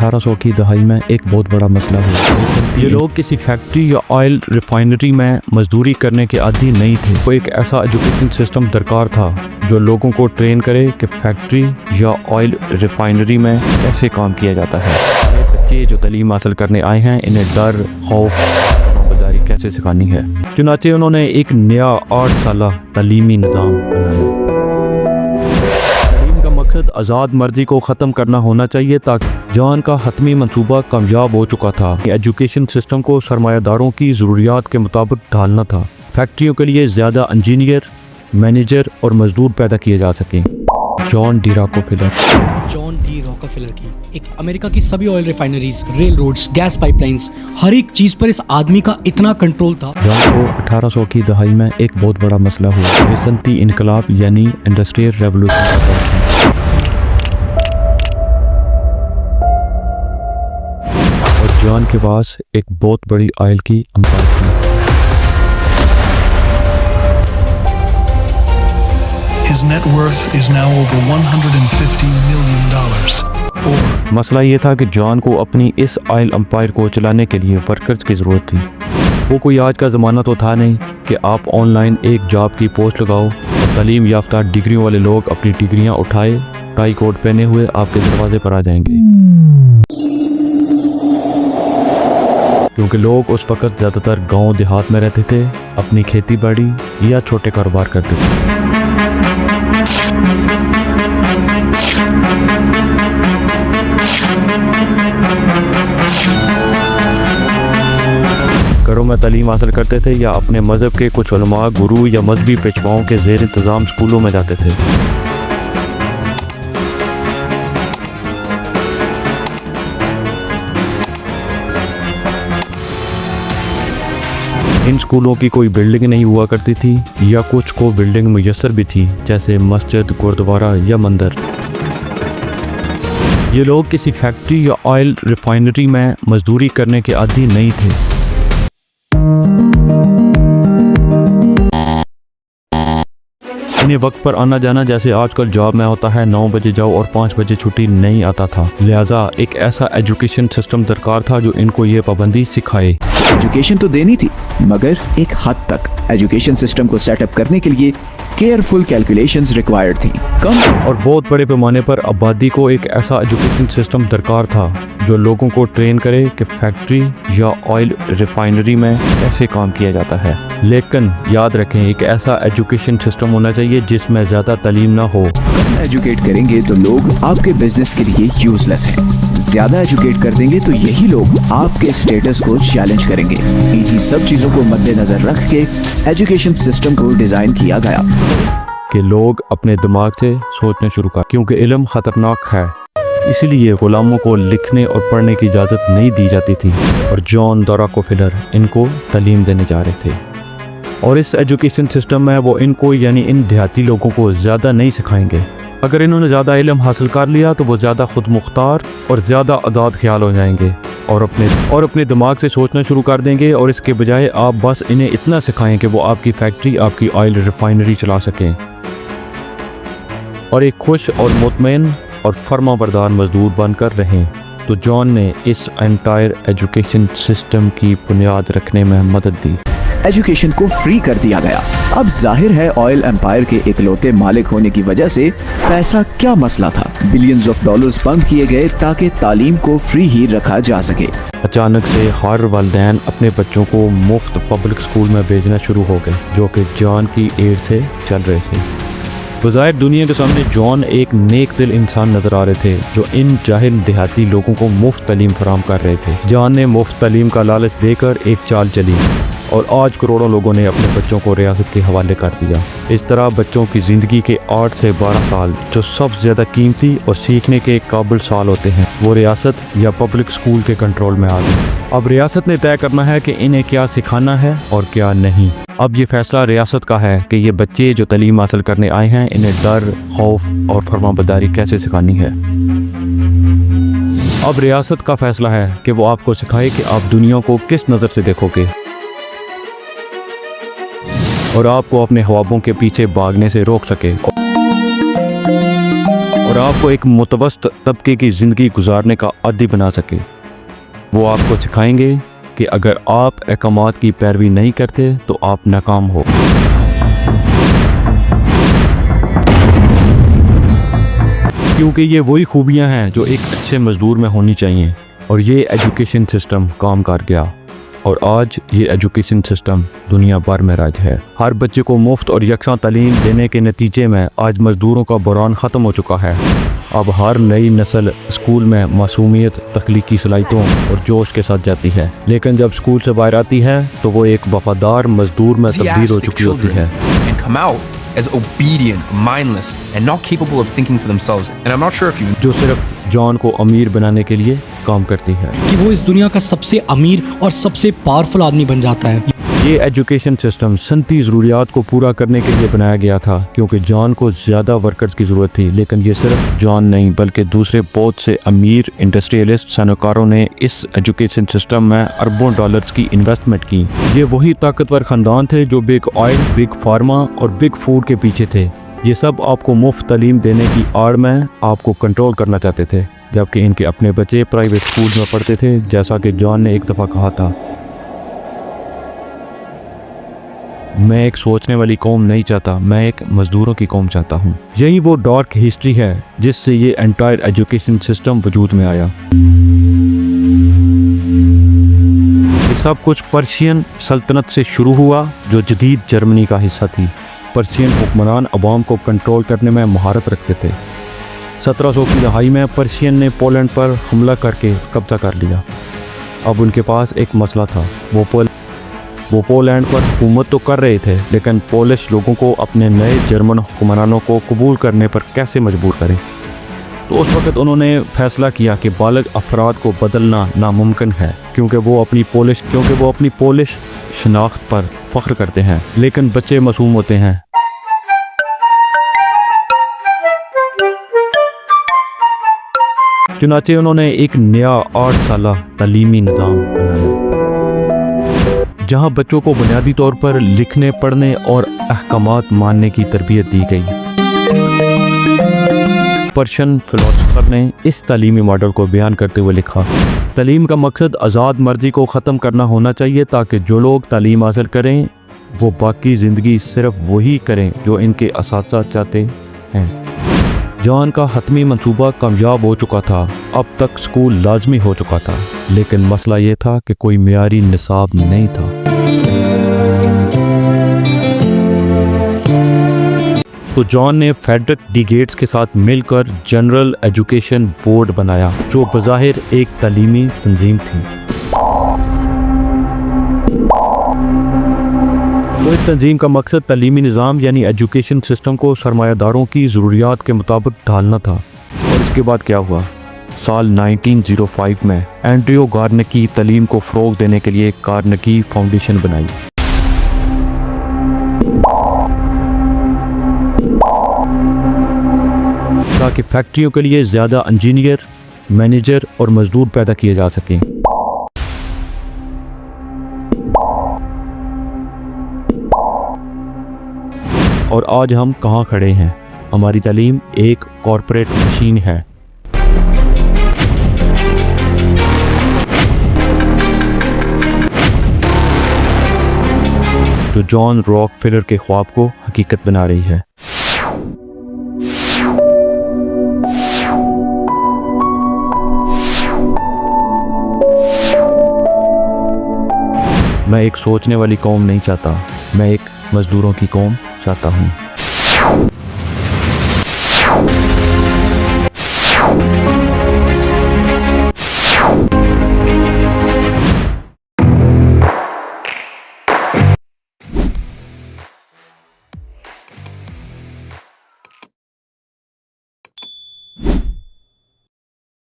1800 की दहाई में एक बहुत बड़ा मसला हुआ। ये लोग किसी फैक्ट्री या ऑयल रिफाइनरी में मजदूरी करने के आदी नहीं थे। वो एक ऐसा एजुकेशन सिस्टम दरकार था जो लोगों को ट्रेन करे कि फैक्ट्री या ऑयल रिफाइनरी में कैसे काम किया जाता है। बच्चे जो तालीम हासिल करने आए हैं इन्हें डर, खौफ, बाजारी कैसे सिखानी है। चुनाचे उन्होंने एक नया 8 साला तालीमी निज़ाम बनाया। तालीम का मकसद आज़ाद मर्जी को ख़त्म करना होना चाहिए ताकि जान का हतमी मंसूबा कामयाब हो चुका था। एजुकेशन सिस्टम को सरमायादारों की ज़रूरियात के मुताबिक ढालना था। फैक्ट्रियों के लिए ज़्यादा इंजीनियर, मैनेजर और मजदूर पैदा किए जा सकें। जॉन डी रॉकफेलर की एक अमेरिका की सभी oil refineries, railroads, gas pipelines, हर एक चीज पर इस आदमी का इतना कंट्रोल था। जॉन को 1800 की दहाई में एक बहुत बड़ा मसला हुआ। ये सनती इनकलाब यानी इंडस्ट्रियल रेवोल्यूशन। और जॉन के पास एक बहुत बड़ी ऑयल की अंपायर थी। His net worth is now over $150 million. मसला ये था कि जॉन को अपनी इस ऑयल एम्पायर को चलाने के लिए वर्कर्स की ज़रूरत थी। वो कोई आज का ज़माना तो था नहीं कि आप ऑनलाइन एक जॉब की पोस्ट लगाओ और तालीम याफ्ता डिग्रियों वाले लोग अपनी डिग्रियां उठाए, टाई कोट पहने हुए आपके दरवाजे पर आ जाएंगे। क्योंकि लोग उस वक़्त ज़्यादातर गांव देहात में रहते थे, अपनी खेती बाड़ी या छोटे कारोबार करते थे। घरों में तालीम हासिल करते थे या अपने मज़हब के कुछ उलमा, गुरु या मजहबी पेशवाओं के ज़ेर इंतज़ाम स्कूलों में जाते थे। इन स्कूलों की कोई बिल्डिंग नहीं हुआ करती थी या कुछ को बिल्डिंग मुयस्सर भी थी, जैसे मस्जिद, गुरुद्वारा या मंदिर। ये लोग किसी फैक्ट्री या ऑयल रिफाइनरी में मजदूरी करने के आदी नहीं थे। इन्हें वक्त पर आना जाना जैसे आजकल जॉब में होता है, 9 बजे जाओ और 5 बजे छुट्टी नहीं आता था। लिहाजा एक ऐसा एजुकेशन सिस्टम दरकार था जो इनको ये पाबंदी सिखाए। एजुकेशन तो देनी थी, मगर एक हद तक एजुकेशन सिस्टम को सेटअप करने के लिए केयरफुल कैलकुलेशंस रिक्वायर्ड थी। कम और बहुत बड़े पैमाने पर आबादी को एक ऐसा एजुकेशन सिस्टम दरकार था जो लोगों को ट्रेन करे कि फैक्ट्री या ऑयल रिफाइनरी में कैसे काम किया जाता है। लेकिन याद रखें, एक ऐसा एजुकेशन सिस्टम होना चाहिए जिसमें ज़्यादा तालीम ना हो। कम एजुकेट करेंगे तो लोग आपके बिजनेस के लिए यूजलेस हैं। ज्यादा एजुकेट कर देंगे तो यही लोग आपके स्टेटस को चैलेंज करेंगे। इन्हीं सब चीजों को मद्देनजर रख के एजुकेशन सिस्टम को डिजाइन किया गया कि लोग अपने दिमाग से सोचना शुरू कर, क्योंकि इल्म खतरनाक है। इसलिए गुलामों को लिखने और पढ़ने की इजाज़त नहीं दी जाती थी और जॉन डी रॉकफेलर इनको तालीम देने जा रहे थे। और इस एजुकेशन सिस्टम में वो इनको यानी इन देहाती लोगों को ज़्यादा नहीं सिखाएंगे। अगर इन्होंने ज़्यादा इल्म हासिल कर लिया तो वो ज़्यादा खुद मुख्तार और ज़्यादा आज़ाद ख्याल हो जाएंगे और अपने दिमाग से सोचना शुरू कर देंगे। और इसके बजाय आप बस इन्हें इतना सिखाएं कि वो आपकी फैक्ट्री, आपकी ऑयल रिफाइनरी चला सकें और एक खुश और मुतमईन और फर्माबरदार मजदूर बनकर रहें। तो जॉन ने इस एंटायर एजुकेशन सिस्टम की बुनियाद रखने में मदद दी। एजुकेशन को फ्री कर दिया गया। अब जाहिर है ऑयल एम्पायर के इकलौते मालिक होने की वजह से पैसा क्या मसला था। बिलियंस ऑफ डॉलर्स बंद किए गए ताकि तालीम को फ्री ही रखा जा सके। अचानक से हर वालिदैन अपने बच्चों को मुफ्त पब्लिक स्कूल में भेजना शुरू हो गए, जो कि जॉन की एड से चल रहे थे। बज़ाहिर दुनिया के सामने जॉन एक नेक दिल इंसान नजर आ रहे थे जो इन जाहिल देहाती लोगों को मुफ्त तालीम फराहम कर रहे थे। जॉन ने मुफ्त तालीम का लालच देकर एक चाल चली और आज करोड़ों लोगों ने अपने बच्चों को रियासत के हवाले कर दिया। इस तरह बच्चों की ज़िंदगी के 8 से 12 साल जो सबसे ज़्यादा कीमती और सीखने के काबिल साल होते हैं, वो रियासत या पब्लिक स्कूल के कंट्रोल में आ गए। अब रियासत ने तय करना है कि इन्हें क्या सिखाना है और क्या नहीं। अब ये फैसला रियासत का है कि ये बच्चे जो तालीम हासिल करने आए हैं इन्हें डर, खौफ और फरमाबरदारी कैसे सिखानी है। अब रियासत का फैसला है कि वो आपको सिखाए कि आप दुनिया को किस नज़र से देखोगे और आपको अपने ख्वाबों के पीछे भागने से रोक सके। اور آپ کو ایک متوسط طبقے کی زندگی گزارنے کا عادی بنا سکے۔ وہ آپ کو سکھائیں گے کہ اگر آپ احکامات کی پیروی نہیں کرتے تو آپ ناکام ہو۔ کیونکہ یہ وہی خوبیاں ہیں جو ایک اچھے مزدور میں ہونی چاہیے، اور یہ ایجوکیشن سسٹم کام کر گیا، اور آج یہ ایجوکیشن سسٹم دنیا بھر میں راج ہے۔ ہر بچے کو مفت اور یکساں تعلیم دینے کے نتیجے میں آج مزدوروں کا بحران ختم ہو چکا ہے۔ اب ہر نئی نسل اسکول میں معصومیت، تخلیقی صلاحیتوں اور جوش کے ساتھ جاتی ہے، لیکن جب اسکول سے باہر آتی ہے تو وہ ایک وفادار مزدور میں تبدیل ہو چکی ہوتی ہے۔ and come out as obedient, mindless, and not capable of thinking for themselves. And I'm not sure if you جو صرف جان کو امیر بنانے کے لیے کام کرتی ہے۔ کہ وہ اس دنیا کا سب سے امیر اور سب سے پاورفل آدمی بن جاتا ہے۔ یہ ایجوکیشن سسٹم صنعتی ضروریات کو پورا کرنے کے لیے بنایا گیا تھا، کیونکہ جان کو زیادہ ورکرز کی ضرورت تھی، لیکن یہ صرف جان نہیں بلکہ دوسرے بہت سے امیر انڈسٹریلسٹ صنعتکاروں نے اس ایجوکیشن سسٹم میں اربوں ڈالرز کی انویسٹمنٹ کی۔ یہ وہی طاقتور خاندان تھے جو بگ آئل، بگ فارما اور بگ فوڈ کے پیچھے تھے۔ یہ سب آپ کو مفت تعلیم دینے کی آڑ میں آپ کو کنٹرول کرنا چاہتے تھے، جبکہ ان کے اپنے بچے پرائیویٹ اسکول میں پڑھتے تھے۔ جیسا کہ جان نے ایک دفعہ کہا تھا، میں ایک سوچنے والی قوم نہیں چاہتا، میں ایک مزدوروں کی قوم چاہتا ہوں۔ یہی وہ ڈارک ہسٹری ہے جس سے یہ انٹائر ایجوکیشن سسٹم وجود میں آیا۔ یہ سب کچھ پرشین سلطنت سے شروع ہوا جو جدید جرمنی کا حصہ تھی۔ پرشین حکمران عوام کو کنٹرول کرنے میں مہارت رکھتے تھے۔ 1700 کی دہائی میں پرشین نے پولینڈ پر حملہ کر کے قبضہ کر لیا۔ اب ان کے پاس ایک مسئلہ تھا، وہ پولینڈ پر حکومت تو کر رہے تھے، لیکن پولش لوگوں کو اپنے نئے جرمن حکمرانوں کو قبول کرنے پر کیسے مجبور کریں۔ تو اس وقت انہوں نے فیصلہ کیا کہ بالغ افراد کو بدلنا ناممکن ہے، کیونکہ وہ اپنی پولش شناخت پر فخر کرتے ہیں، لیکن بچے معصوم ہوتے ہیں۔ چنانچہ انہوں نے ایک نیا 8 سالہ تعلیمی نظام بنایا، جہاں بچوں کو بنیادی طور پر لکھنے، پڑھنے اور احکامات ماننے کی تربیت دی گئی۔ پرشین فلسفر نے اس تعلیمی ماڈل کو بیان کرتے ہوئے لکھا، تعلیم کا مقصد آزاد مرضی کو ختم کرنا ہونا چاہیے، تاکہ جو لوگ تعلیم حاصل کریں وہ باقی زندگی صرف وہی کریں جو ان کے اساتذہ چاہتے ہیں۔ جان کا حتمی منصوبہ کامیاب ہو چکا تھا، اب تک سکول لازمی ہو چکا تھا، لیکن مسئلہ یہ تھا کہ کوئی معیاری نصاب نہیں تھا۔ تو جان نے فریڈرک ڈی گیٹس کے ساتھ مل کر جنرل ایجوکیشن بورڈ بنایا، جو بظاہر ایک تعلیمی تنظیم تھی۔ تو اس تنظیم کا مقصد تعلیمی نظام یعنی ایجوکیشن سسٹم کو سرمایہ داروں کی ضروریات کے مطابق ڈھالنا تھا۔ اور اس کے بعد کیا ہوا؟ سال 1905 میں اینڈریو کارنیگی تعلیم کو فروغ دینے کے لیے کارنیگی فاؤنڈیشن بنائی۔ تاکہ فیکٹریوں کے لیے زیادہ انجینئر، مینیجر اور مزدور پیدا کیے جا سکیں۔ اور آج ہم کہاں کھڑے ہیں؟ ہماری تعلیم ایک کارپوریٹ مشین ہے۔ جو جان راک فیلر کے خواب کو حقیقت بنا رہی ہے۔ میں ایک سوچنے والی قوم نہیں چاہتا، میں ایک مزدوروں کی قوم چاہتا ہوں۔